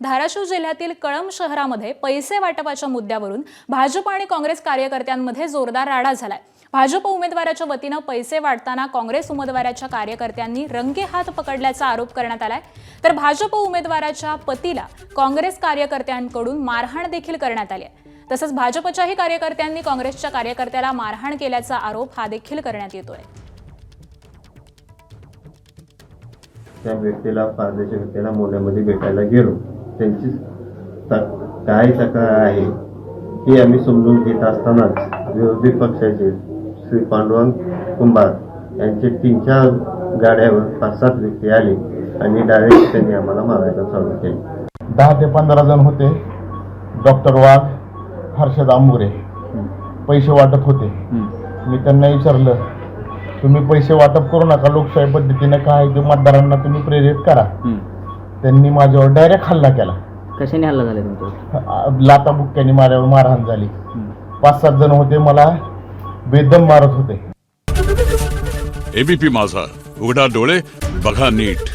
धाराशिव जिल्ह्यातील कळंब शहरामध्ये पैसे वाटपाच्या मुद्द्यावरून भाजप आणि काँग्रेस कार्यकर्त्यांमध्ये जोरदार राडा झालाय। भाजप उमेदवाराच्या वतीने पैसे वाटताना काँग्रेस उमेदवाराच्या कार्यकर्त्यांनी रंगेहात पकडल्याचा आरोप करण्यात आलाय। तर भाजप उमेदवाराच्या पतीला काँग्रेस कार्यकर्त्यांकडून मारहाण देखील करण्यात आली आहे। तसंच भाजपच्याही कार्यकर्त्यांनी काँग्रेसच्या कार्यकर्त्याला मारहाण केल्याचा आरोप हा देखील करण्यात येतोय। त्या व्यक्तीला पारदेशी व्यक्तीला मोल्यामध्ये भेटायला गेलो। त्यांची काय तक्रार आहे की आम्ही समजून घेत असतानाच विरोधी पक्षाचे श्री पांडुरंग कुंभार यांचे 3-4 गाड्यावर 5-7 व्यक्ती आले आणि डायरेक्ट त्यांनी आम्हाला मारायला चालू केले। 10 ते 15 जण होते। डॉक्टर वाघ, हर्षद आंबुरे पैसे वाटत होते। मी त्यांना विचारलं, तुम्ही पैसे वाटप करू नका, लोकशाही पद्धतीने काय ते मतदारांना तुम्ही प्रेरित करा। त्यांनी माझ्यावर डायरेक्ट हल्ला केला। कशाने हल्ला झाला तुमच्यावर? लाता बुक्क्याने माझ्यावर मारहाण झाली। 5-7 जण होते, मला बेदम मारत होते। एबीपी माझा, उघडा डोळे बघा नीट।